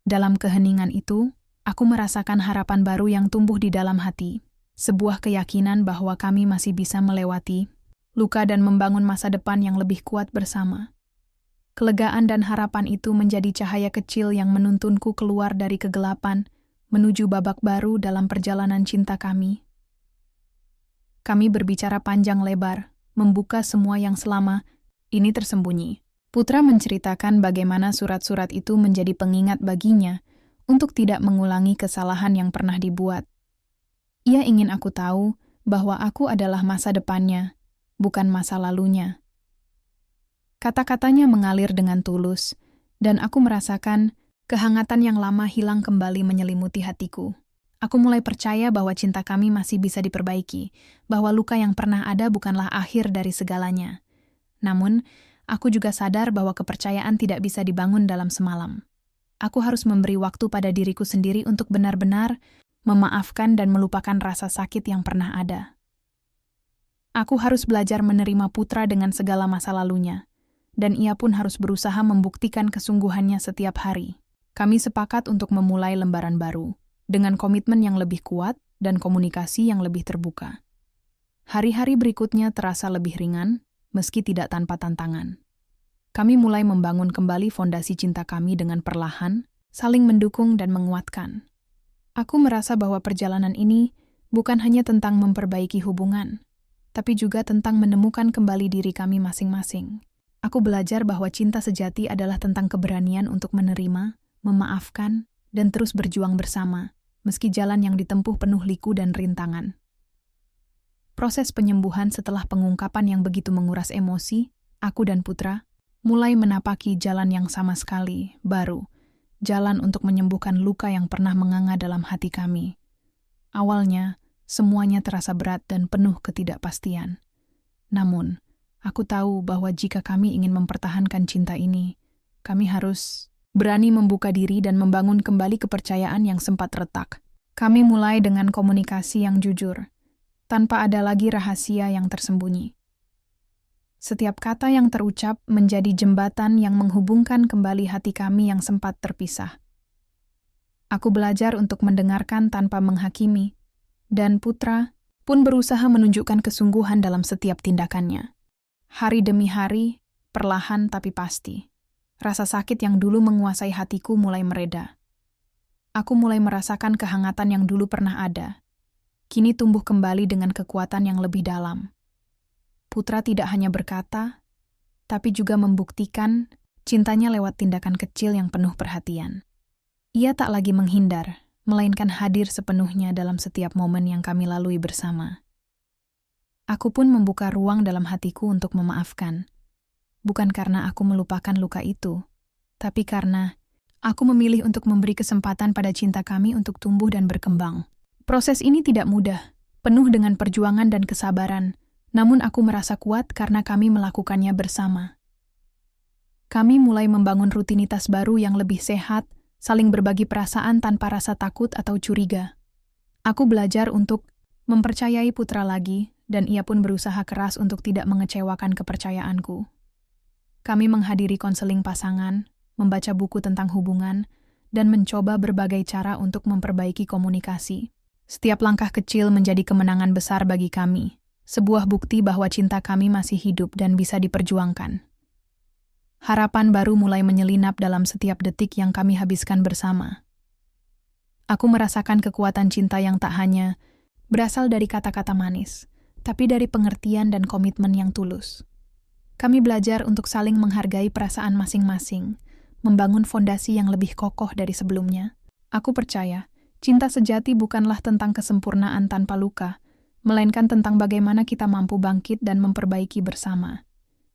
Dalam keheningan itu, aku merasakan harapan baru yang tumbuh di dalam hati, sebuah keyakinan bahwa kami masih bisa melewati luka dan membangun masa depan yang lebih kuat bersama. Kelegaan dan harapan itu menjadi cahaya kecil yang menuntunku keluar dari kegelapan, menuju babak baru dalam perjalanan cinta kami. Kami berbicara panjang lebar, membuka semua yang selama ini tersembunyi. Putra menceritakan bagaimana surat-surat itu menjadi pengingat baginya untuk tidak mengulangi kesalahan yang pernah dibuat. Ia ingin aku tahu bahwa aku adalah masa depannya, bukan masa lalunya. Kata-katanya mengalir dengan tulus, dan aku merasakan kehangatan yang lama hilang kembali menyelimuti hatiku. Aku mulai percaya bahwa cinta kami masih bisa diperbaiki, bahwa luka yang pernah ada bukanlah akhir dari segalanya. Namun, aku juga sadar bahwa kepercayaan tidak bisa dibangun dalam semalam. Aku harus memberi waktu pada diriku sendiri untuk benar-benar memaafkan dan melupakan rasa sakit yang pernah ada. Aku harus belajar menerima Putra dengan segala masa lalunya, dan ia pun harus berusaha membuktikan kesungguhannya setiap hari. Kami sepakat untuk memulai lembaran baru, dengan komitmen yang lebih kuat dan komunikasi yang lebih terbuka. Hari-hari berikutnya terasa lebih ringan, meski tidak tanpa tantangan. Kami mulai membangun kembali fondasi cinta kami dengan perlahan, saling mendukung dan menguatkan. Aku merasa bahwa perjalanan ini bukan hanya tentang memperbaiki hubungan, tapi juga tentang menemukan kembali diri kami masing-masing. Aku belajar bahwa cinta sejati adalah tentang keberanian untuk menerima, memaafkan, dan terus berjuang bersama, meski jalan yang ditempuh penuh liku dan rintangan. Proses penyembuhan setelah pengungkapan yang begitu menguras emosi, aku dan Putra mulai menapaki jalan yang sama sekali baru, jalan untuk menyembuhkan luka yang pernah menganga dalam hati kami. Awalnya, semuanya terasa berat dan penuh ketidakpastian. Namun, aku tahu bahwa jika kami ingin mempertahankan cinta ini, kami harus berani membuka diri dan membangun kembali kepercayaan yang sempat retak. Kami mulai dengan komunikasi yang jujur, tanpa ada lagi rahasia yang tersembunyi. Setiap kata yang terucap menjadi jembatan yang menghubungkan kembali hati kami yang sempat terpisah. Aku belajar untuk mendengarkan tanpa menghakimi, dan Putra pun berusaha menunjukkan kesungguhan dalam setiap tindakannya. Hari demi hari, perlahan tapi pasti, rasa sakit yang dulu menguasai hatiku mulai mereda. Aku mulai merasakan kehangatan yang dulu pernah ada, kini tumbuh kembali dengan kekuatan yang lebih dalam. Putra tidak hanya berkata, tapi juga membuktikan cintanya lewat tindakan kecil yang penuh perhatian. Ia tak lagi menghindar, melainkan hadir sepenuhnya dalam setiap momen yang kami lalui bersama. Aku pun membuka ruang dalam hatiku untuk memaafkan. Bukan karena aku melupakan luka itu, tapi karena aku memilih untuk memberi kesempatan pada cinta kami untuk tumbuh dan berkembang. Proses ini tidak mudah, penuh dengan perjuangan dan kesabaran, namun aku merasa kuat karena kami melakukannya bersama. Kami mulai membangun rutinitas baru yang lebih sehat, saling berbagi perasaan tanpa rasa takut atau curiga. Aku belajar untuk mempercayai Putra lagi, dan ia pun berusaha keras untuk tidak mengecewakan kepercayaanku. Kami menghadiri konseling pasangan, membaca buku tentang hubungan, dan mencoba berbagai cara untuk memperbaiki komunikasi. Setiap langkah kecil menjadi kemenangan besar bagi kami, sebuah bukti bahwa cinta kami masih hidup dan bisa diperjuangkan. Harapan baru mulai menyelinap dalam setiap detik yang kami habiskan bersama. Aku merasakan kekuatan cinta yang tak hanya berasal dari kata-kata manis, tapi dari pengertian dan komitmen yang tulus. Kami belajar untuk saling menghargai perasaan masing-masing, membangun fondasi yang lebih kokoh dari sebelumnya. Aku percaya, cinta sejati bukanlah tentang kesempurnaan tanpa luka, melainkan tentang bagaimana kita mampu bangkit dan memperbaiki bersama.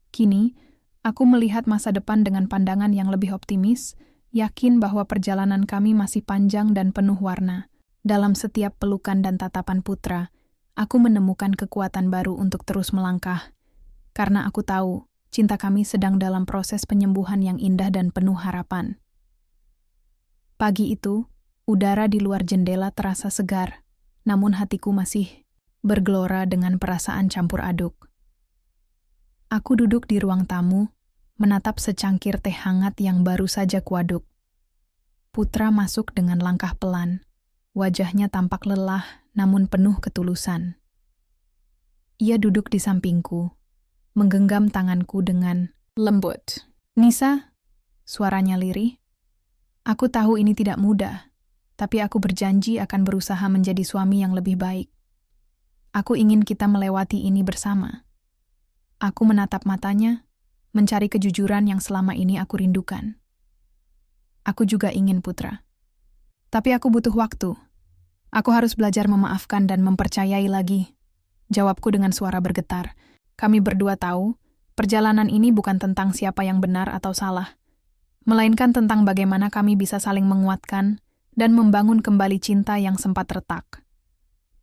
Kini, aku melihat masa depan dengan pandangan yang lebih optimis, yakin bahwa perjalanan kami masih panjang dan penuh warna. Dalam setiap pelukan dan tatapan Putra, aku menemukan kekuatan baru untuk terus melangkah. Karena aku tahu, cinta kami sedang dalam proses penyembuhan yang indah dan penuh harapan. Pagi itu, udara di luar jendela terasa segar, namun hatiku masih bergelora dengan perasaan campur aduk. Aku duduk di ruang tamu, menatap secangkir teh hangat yang baru saja kuaduk. Putra masuk dengan langkah pelan, wajahnya tampak lelah namun penuh ketulusan. Ia duduk di sampingku, menggenggam tanganku dengan lembut. "Nisa," suaranya lirih, "aku tahu ini tidak mudah, tapi aku berjanji akan berusaha menjadi suami yang lebih baik. Aku ingin kita melewati ini bersama." Aku menatap matanya, mencari kejujuran yang selama ini aku rindukan. "Aku juga ingin, Putra. Tapi aku butuh waktu. Aku harus belajar memaafkan dan mempercayai lagi," jawabku dengan suara bergetar. Kami berdua tahu, perjalanan ini bukan tentang siapa yang benar atau salah, melainkan tentang bagaimana kami bisa saling menguatkan dan membangun kembali cinta yang sempat retak.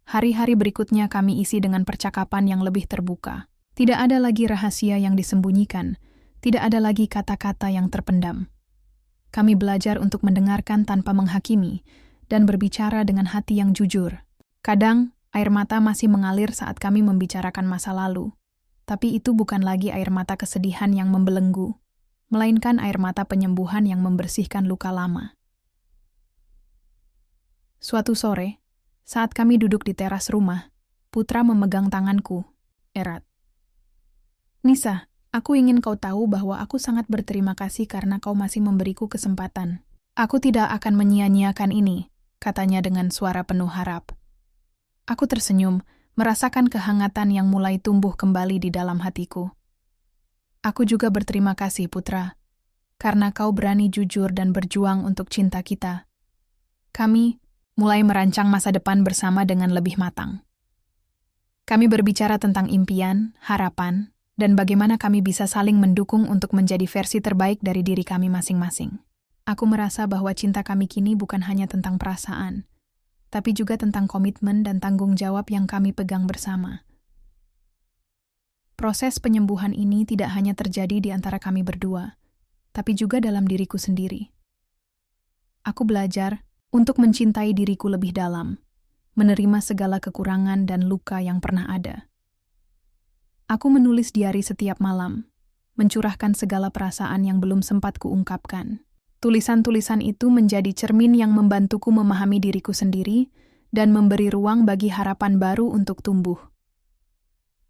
Hari-hari berikutnya kami isi dengan percakapan yang lebih terbuka. Tidak ada lagi rahasia yang disembunyikan, tidak ada lagi kata-kata yang terpendam. Kami belajar untuk mendengarkan tanpa menghakimi dan berbicara dengan hati yang jujur. Kadang, air mata masih mengalir saat kami membicarakan masa lalu. Tapi itu bukan lagi air mata kesedihan yang membelenggu, melainkan air mata penyembuhan yang membersihkan luka lama. Suatu sore, saat kami duduk di teras rumah, Putra memegang tanganku erat. "Nisa, aku ingin kau tahu bahwa aku sangat berterima kasih karena kau masih memberiku kesempatan. Aku tidak akan menyia-nyiakan ini," katanya dengan suara penuh harap. Aku tersenyum, merasakan kehangatan yang mulai tumbuh kembali di dalam hatiku. "Aku juga berterima kasih, Putra, karena kau berani jujur dan berjuang untuk cinta kita. Kami mulai merancang masa depan bersama dengan lebih matang. Kami berbicara tentang impian, harapan, dan bagaimana kami bisa saling mendukung untuk menjadi versi terbaik dari diri kami masing-masing. Aku merasa bahwa cinta kami kini bukan hanya tentang perasaan, tapi juga tentang komitmen dan tanggung jawab yang kami pegang bersama. Proses penyembuhan ini tidak hanya terjadi di antara kami berdua, tapi juga dalam diriku sendiri. Aku belajar untuk mencintai diriku lebih dalam, menerima segala kekurangan dan luka yang pernah ada. Aku menulis diari setiap malam, mencurahkan segala perasaan yang belum sempat kuungkapkan. Tulisan-tulisan itu menjadi cermin yang membantuku memahami diriku sendiri dan memberi ruang bagi harapan baru untuk tumbuh.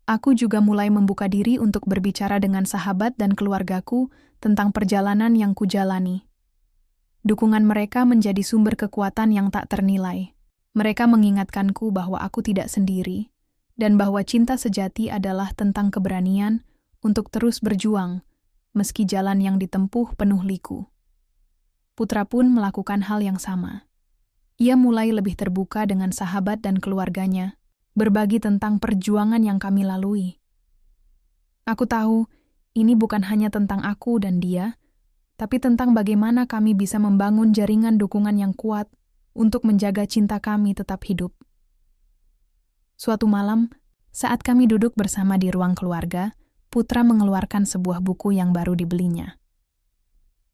Aku juga mulai membuka diri untuk berbicara dengan sahabat dan keluargaku tentang perjalanan yang kujalani. Dukungan mereka menjadi sumber kekuatan yang tak ternilai. Mereka mengingatkanku bahwa aku tidak sendiri, dan bahwa cinta sejati adalah tentang keberanian untuk terus berjuang, meski jalan yang ditempuh penuh liku. Putra pun melakukan hal yang sama. Ia mulai lebih terbuka dengan sahabat dan keluarganya, berbagi tentang perjuangan yang kami lalui. Aku tahu, ini bukan hanya tentang aku dan dia, tapi tentang bagaimana kami bisa membangun jaringan dukungan yang kuat untuk menjaga cinta kami tetap hidup. Suatu malam, saat kami duduk bersama di ruang keluarga, Putra mengeluarkan sebuah buku yang baru dibelinya.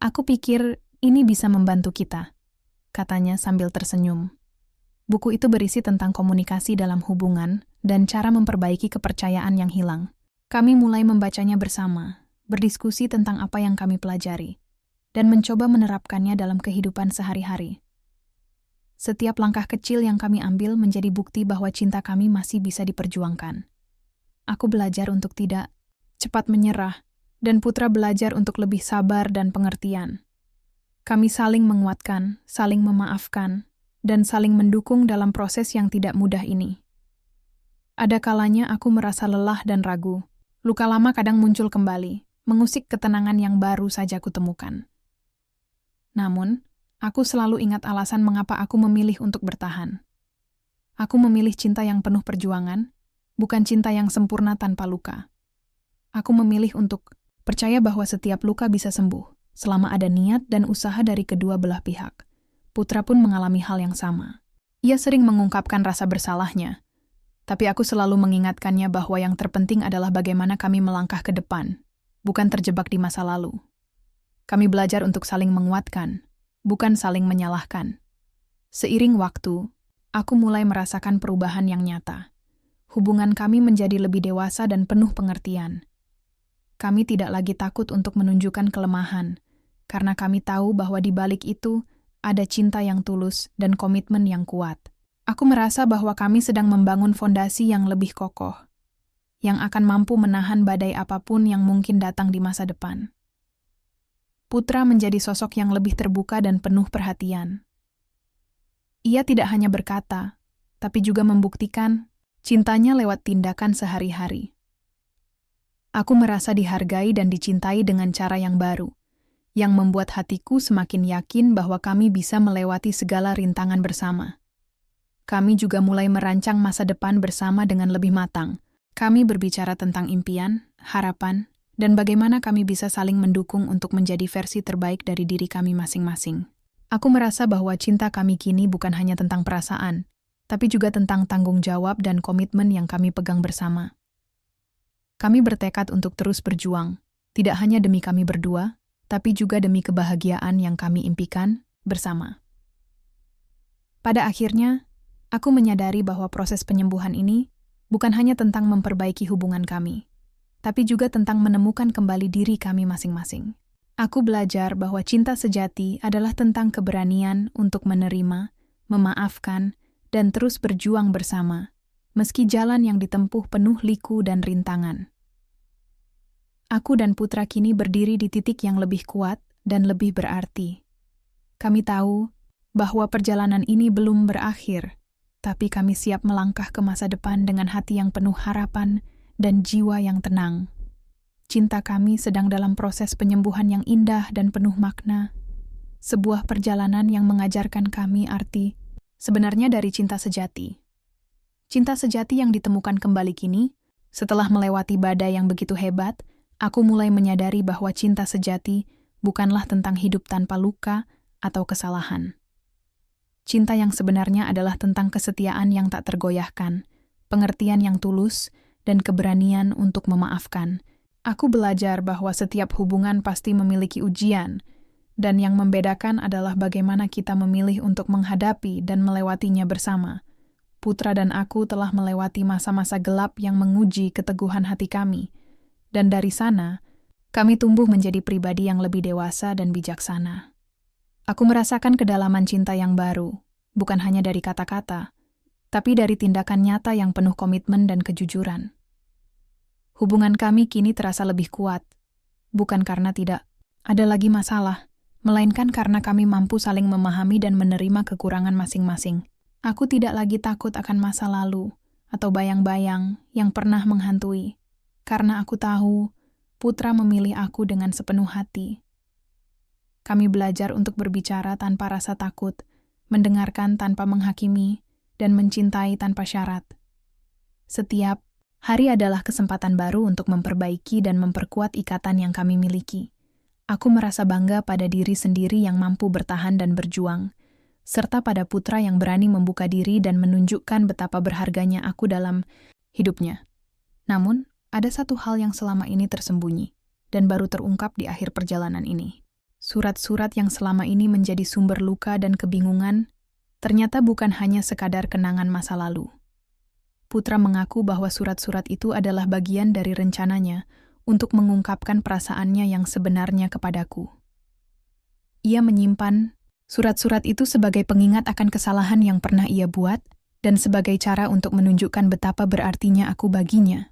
"Aku pikir ini bisa membantu kita," katanya sambil tersenyum. Buku itu berisi tentang komunikasi dalam hubungan dan cara memperbaiki kepercayaan yang hilang. Kami mulai membacanya bersama, berdiskusi tentang apa yang kami pelajari. dan mencoba menerapkannya dalam kehidupan sehari-hari. Setiap langkah kecil yang kami ambil menjadi bukti bahwa cinta kami masih bisa diperjuangkan. Aku belajar untuk tidak cepat menyerah, dan Putra belajar untuk lebih sabar dan pengertian. Kami saling menguatkan, saling memaafkan, dan saling mendukung dalam proses yang tidak mudah ini. Ada kalanya aku merasa lelah dan ragu. Luka lama kadang muncul kembali, mengusik ketenangan yang baru saja kutemukan. Namun, aku selalu ingat alasan mengapa aku memilih untuk bertahan. Aku memilih cinta yang penuh perjuangan, bukan cinta yang sempurna tanpa luka. Aku memilih untuk percaya bahwa setiap luka bisa sembuh, selama ada niat dan usaha dari kedua belah pihak. Putra pun mengalami hal yang sama. Ia sering mengungkapkan rasa bersalahnya, tapi aku selalu mengingatkannya bahwa yang terpenting adalah bagaimana kami melangkah ke depan, bukan terjebak di masa lalu. Kami belajar untuk saling menguatkan, bukan saling menyalahkan. Seiring waktu, aku mulai merasakan perubahan yang nyata. Hubungan kami menjadi lebih dewasa dan penuh pengertian. Kami tidak lagi takut untuk menunjukkan kelemahan, karena kami tahu bahwa di balik itu ada cinta yang tulus dan komitmen yang kuat. Aku merasa bahwa kami sedang membangun fondasi yang lebih kokoh, yang akan mampu menahan badai apapun yang mungkin datang di masa depan. Putra menjadi sosok yang lebih terbuka dan penuh perhatian. Ia tidak hanya berkata, tapi juga membuktikan cintanya lewat tindakan sehari-hari. Aku merasa dihargai dan dicintai dengan cara yang baru, yang membuat hatiku semakin yakin bahwa kami bisa melewati segala rintangan bersama. Kami juga mulai merancang masa depan bersama dengan lebih matang. Kami berbicara tentang impian, harapan, dan bagaimana kami bisa saling mendukung untuk menjadi versi terbaik dari diri kami masing-masing. Aku merasa bahwa cinta kami kini bukan hanya tentang perasaan, tapi juga tentang tanggung jawab dan komitmen yang kami pegang bersama. Kami bertekad untuk terus berjuang, tidak hanya demi kami berdua, tapi juga demi kebahagiaan yang kami impikan bersama. Pada akhirnya, aku menyadari bahwa proses penyembuhan ini bukan hanya tentang memperbaiki hubungan kami, tapi juga tentang menemukan kembali diri kami masing-masing. Aku belajar bahwa cinta sejati adalah tentang keberanian untuk menerima, memaafkan, dan terus berjuang bersama, meski jalan yang ditempuh penuh liku dan rintangan. Aku dan Putra kini berdiri di titik yang lebih kuat dan lebih berarti. Kami tahu bahwa perjalanan ini belum berakhir, tapi kami siap melangkah ke masa depan dengan hati yang penuh harapan dan jiwa yang tenang. Cinta kami sedang dalam proses penyembuhan yang indah dan penuh makna, sebuah perjalanan yang mengajarkan kami arti sebenarnya dari cinta sejati. Cinta sejati yang ditemukan kembali kini, setelah melewati badai yang begitu hebat, aku mulai menyadari bahwa cinta sejati bukanlah tentang hidup tanpa luka atau kesalahan. Cinta yang sebenarnya adalah tentang kesetiaan yang tak tergoyahkan, pengertian yang tulus, dan keberanian untuk memaafkan. Aku belajar bahwa setiap hubungan pasti memiliki ujian, dan yang membedakan adalah bagaimana kita memilih untuk menghadapi dan melewatinya bersama. Putra dan aku telah melewati masa-masa gelap yang menguji keteguhan hati kami, dan dari sana, kami tumbuh menjadi pribadi yang lebih dewasa dan bijaksana. Aku merasakan kedalaman cinta yang baru, bukan hanya dari kata-kata, tapi dari tindakan nyata yang penuh komitmen dan kejujuran. Hubungan kami kini terasa lebih kuat, bukan karena tidak ada lagi masalah, melainkan karena kami mampu saling memahami dan menerima kekurangan masing-masing. Aku tidak lagi takut akan masa lalu atau bayang-bayang yang pernah menghantui, karena aku tahu Putra memilih aku dengan sepenuh hati. Kami belajar untuk berbicara tanpa rasa takut, mendengarkan tanpa menghakimi, dan mencintai tanpa syarat. Setiap hari adalah kesempatan baru untuk memperbaiki dan memperkuat ikatan yang kami miliki. Aku merasa bangga pada diri sendiri yang mampu bertahan dan berjuang, serta pada Putra yang berani membuka diri dan menunjukkan betapa berharganya aku dalam hidupnya. Namun, ada satu hal yang selama ini tersembunyi, dan baru terungkap di akhir perjalanan ini. Surat-surat yang selama ini menjadi sumber luka dan kebingungan, ternyata bukan hanya sekadar kenangan masa lalu. Putra mengaku bahwa surat-surat itu adalah bagian dari rencananya untuk mengungkapkan perasaannya yang sebenarnya kepadaku. Ia menyimpan surat-surat itu sebagai pengingat akan kesalahan yang pernah ia buat dan sebagai cara untuk menunjukkan betapa berartinya aku baginya.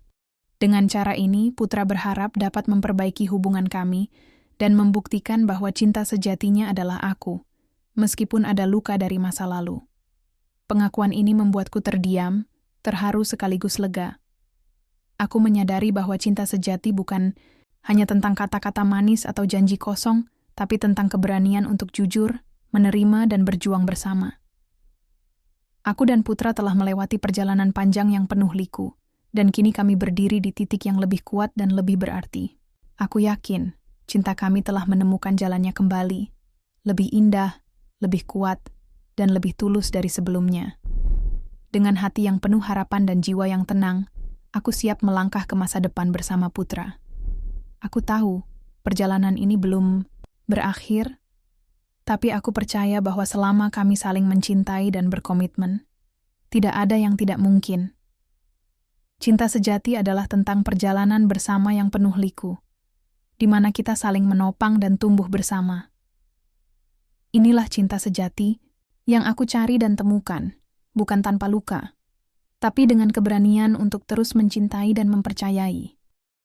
Dengan cara ini, Putra berharap dapat memperbaiki hubungan kami dan membuktikan bahwa cinta sejatinya adalah aku, meskipun ada luka dari masa lalu. Pengakuan ini membuatku terdiam, terharu sekaligus lega. Aku menyadari bahwa cinta sejati bukan hanya tentang kata-kata manis atau janji kosong, tapi tentang keberanian untuk jujur, menerima, dan berjuang bersama. Aku dan Putra telah melewati perjalanan panjang yang penuh liku, dan kini kami berdiri di titik yang lebih kuat dan lebih berarti. Aku yakin, cinta kami telah menemukan jalannya kembali, lebih indah, lebih kuat, dan lebih tulus dari sebelumnya. Dengan hati yang penuh harapan dan jiwa yang tenang, aku siap melangkah ke masa depan bersama Putra. Aku tahu, perjalanan ini belum berakhir, tapi aku percaya bahwa selama kami saling mencintai dan berkomitmen, tidak ada yang tidak mungkin. Cinta sejati adalah tentang perjalanan bersama yang penuh liku, di mana kita saling menopang dan tumbuh bersama. Inilah cinta sejati yang aku cari dan temukan, bukan tanpa luka, tapi dengan keberanian untuk terus mencintai dan mempercayai.